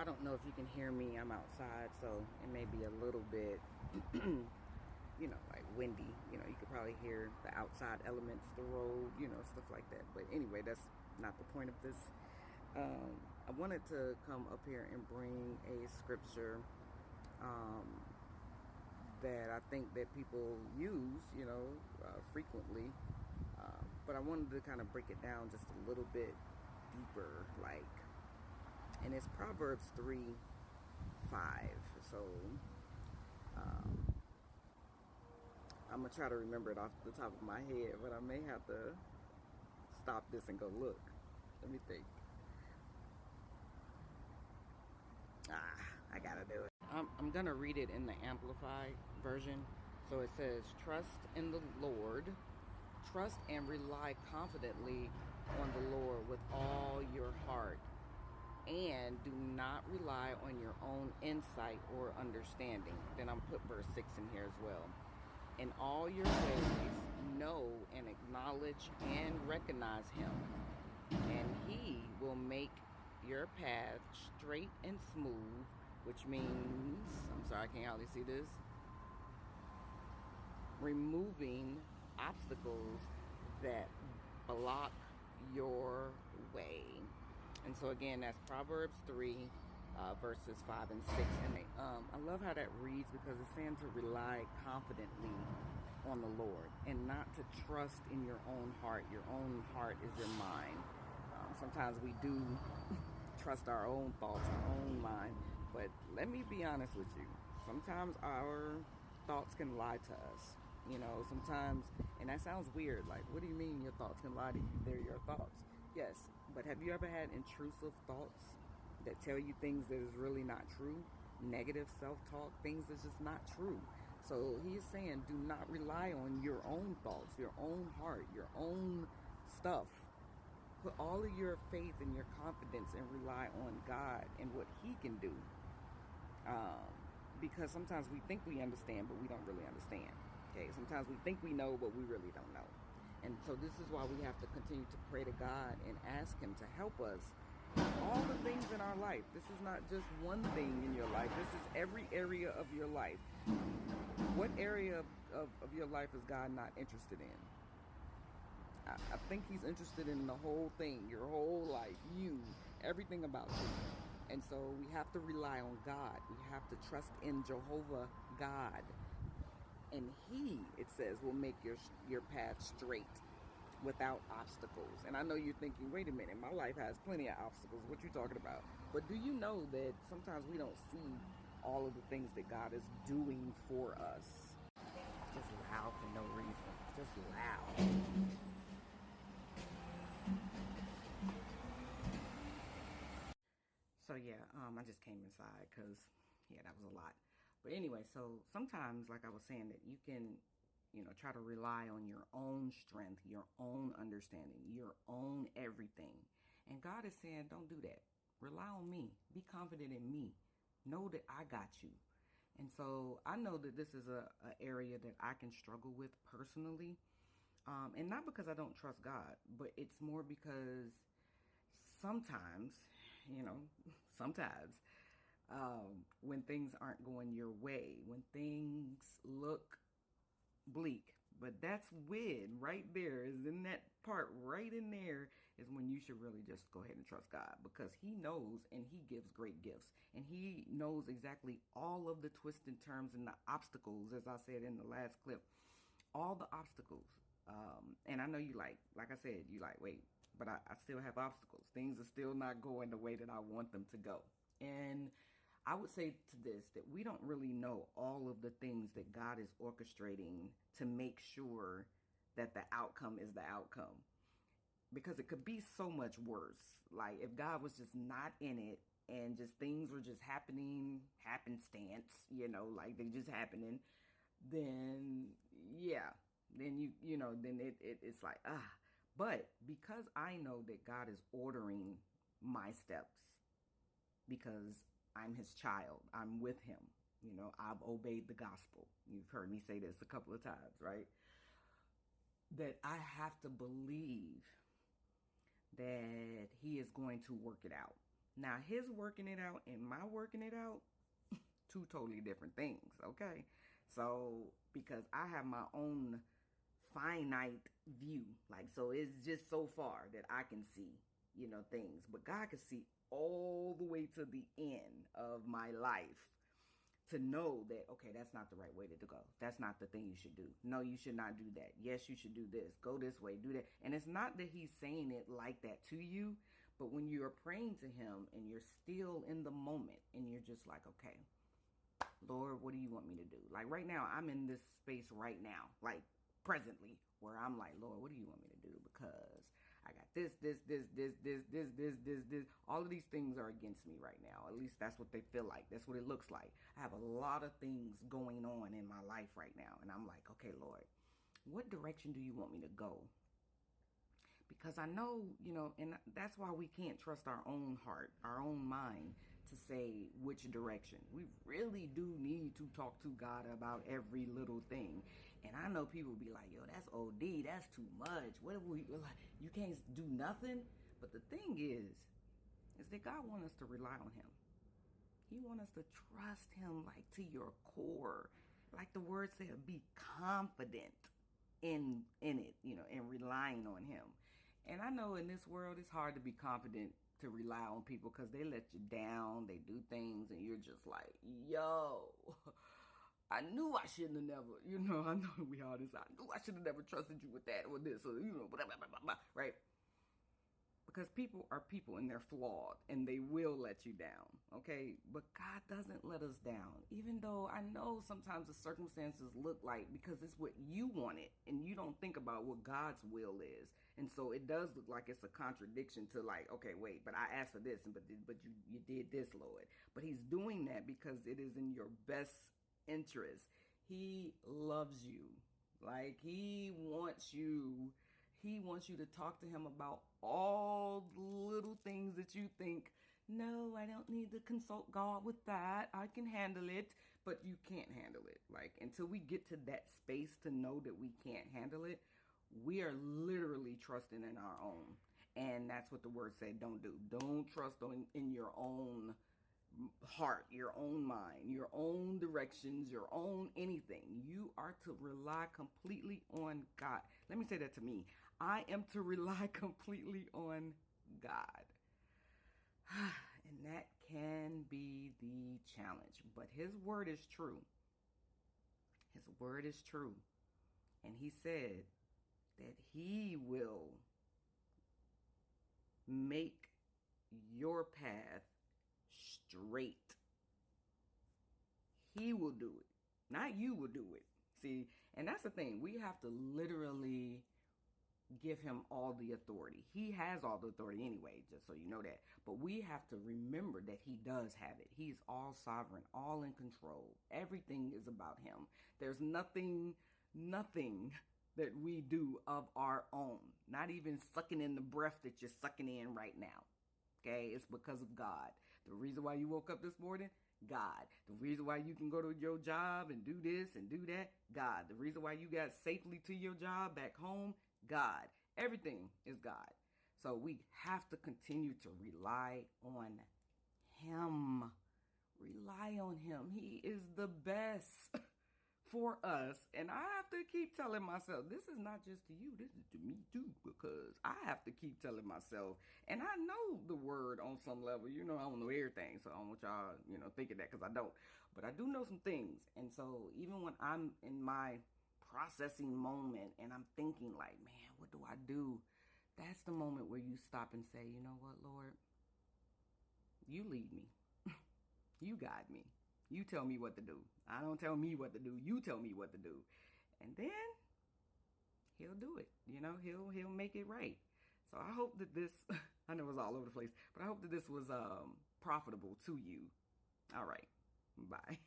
I don't know if you can hear me. I'm outside, so it may be a little bit, like windy. You could probably hear the outside elements, the road, stuff like that. But anyway, that's not the point of this. I wanted to come up here and bring a scripture that I think that people use, frequently. But I wanted to kind of break it down just a little bit deeper, and it's Proverbs 3:5. So I'm gonna try to remember it off the top of my head, but I may have to stop this and go look. Let me think. I gotta do it. I'm gonna read it in the Amplified version. So it says, "Trust in the Lord. Trust and rely confidently on the Lord with all your heart, and do not rely on your own insight or understanding." Then I'm put verse 6 in here as well. "In all your ways, know and acknowledge and recognize him, and he will make your path straight and smooth," which means, I'm sorry, I can't hardly see this, removing obstacles that block your way. And so again, that's Proverbs 3, verses 5 and 6. And I love how that reads, because it's saying to rely confidently on the Lord and not to trust in your own heart. Your own heart is your mind. Sometimes we do trust our own thoughts, our own mind. But let me be honest with you. Sometimes our thoughts can lie to us. Sometimes, and that sounds weird. Like, what do you mean your thoughts can lie to you? They're your thoughts. Yes, but have you ever had intrusive thoughts that tell you things that is really not true? Negative self-talk, things that's just not true. So he's saying, do not rely on your own thoughts, your own heart, your own stuff. Put all of your faith and your confidence and rely on God and what he can do. Because sometimes we think we understand, but we don't really understand. Okay, sometimes we think we know, but we really don't know. And so this is why we have to continue to pray to God and ask him to help us in all the things in our life. This is not just one thing in your life. This is every area of your life. What area of your life is God not interested in? I think he's interested in the whole thing, your whole life, you, everything about you. And so we have to rely on God. We have to trust in Jehovah God. And he, it says, will make your path straight without obstacles. And I know you're thinking, wait a minute, my life has plenty of obstacles. What you talking about? But do you know that sometimes we don't see all of the things that God is doing for us? Just loud for no reason. Just loud. So yeah, I just came inside because, that was a lot. But anyway, so sometimes, like I was saying, that you can, try to rely on your own strength, your own understanding, your own everything. And God is saying, don't do that. Rely on me. Be confident in me. Know that I got you. And so I know that this is a area that I can struggle with personally. And not because I don't trust God, but it's more because sometimes, sometimes when things aren't going your way, when things look bleak, but that's when right there is in that part right in there is when you should really just go ahead and trust God, because he knows and he gives great gifts, and he knows exactly all of the twists and turns and the obstacles, as I said in the last clip, all the obstacles. And I know you like I said, you like, wait, but I still have obstacles. Things are still not going the way that I want them to go. And I would say to this, that we don't really know all of the things that God is orchestrating to make sure that the outcome is the outcome. Because it could be so much worse. Like if God was just not in it and just things were just happening, happenstance, like they just happening, then yeah, then then it's like, But because I know that God is ordering my steps, because I'm his child, I'm with him, I've obeyed the gospel. You've heard me say this a couple of times, right? That I have to believe that he is going to work it out. Now, his working it out and my working it out, two totally different things, okay? So, because I have my own finite view, like, so it's just so far that I can see, things, but God can see all the way to the end of my life to know that, okay, that's not the right way to go. That's not the thing you should do. No, you should not do that. Yes, you should do this. Go this way, do that. And it's not that he's saying it like that to you, but when you're praying to him and you're still in the moment and you're just like, okay, Lord, what do you want me to do? Like right now, I'm in this space right now, like presently, where I'm like, Lord, what do you want me to do? Because I got this. All of these things are against me right now. At least that's what they feel like. That's what it looks like. I have a lot of things going on in my life right now. And I'm like, okay, Lord, what direction do you want me to go? Because I know, and that's why we can't trust our own heart, our own mind to say which direction. We really do need to talk to God about every little thing. And I know people be like, yo, that's OD, that's too much. What if we, like, you can't do nothing? But the thing is that God wants us to rely on him. He wants us to trust him like to your core. Like the word said, be confident in it, and relying on him. And I know in this world it's hard to be confident to rely on people because they let you down, they do things, and you're just like, yo, I knew I shouldn't have never, I know we all this, I knew I should have never trusted you with that or this or, blah, blah, blah, blah, blah, right? Because people are people and they're flawed and they will let you down, okay? But God doesn't let us down, even though I know sometimes the circumstances look like, because it's what you wanted and you don't think about what God's will is. And so it does look like it's a contradiction to like, okay, wait, but I asked for this, but you did this, Lord. But he's doing that because it is in your best interest. He loves you. Like he wants you to talk to him about all the little things that you think, no, I don't need to consult God with that. I can handle it, but you can't handle it. Like until we get to that space to know that we can't handle it, we are literally trusting in our own. And that's what the word said, don't do. Don't trust in your own heart, your own mind, your own directions, your own anything. You are to rely completely on God. Let me say that to me. I am to rely completely on God. And that can be the challenge. But his word is true. His word is true. And he said that he will make your path straight. He will do it. Not you will do it. See, and that's the thing. We have to literally give him all the authority. He has all the authority anyway, just so you know that. But we have to remember that he does have it. He's all sovereign, all in control. Everything is about him. There's nothing that we do of our own. Not even sucking in the breath that you're sucking in right now. Okay, it's because of God. The reason why you woke up this morning, God. The reason why you can go to your job and do this and do that, God. The reason why you got safely to your job back home, God. Everything is God. So we have to continue to rely on him. Rely on him. He is the best for us. And I have to keep telling myself, this is not just to you, this is to me too, because I have to keep telling myself, and I know the word on some level, I don't know everything, so I don't want y'all, thinking that, because I don't, but I do know some things. And so even when I'm in my processing moment and I'm thinking like, man, what do I do? That's the moment where you stop and say, you know what, Lord, you lead me. You guide me. You tell me what to do. I don't tell me what to do. You tell me what to do. And then he'll do it. He'll make it right. So I hope that this, I know it was all over the place, but I hope that this was profitable to you. All right. Bye.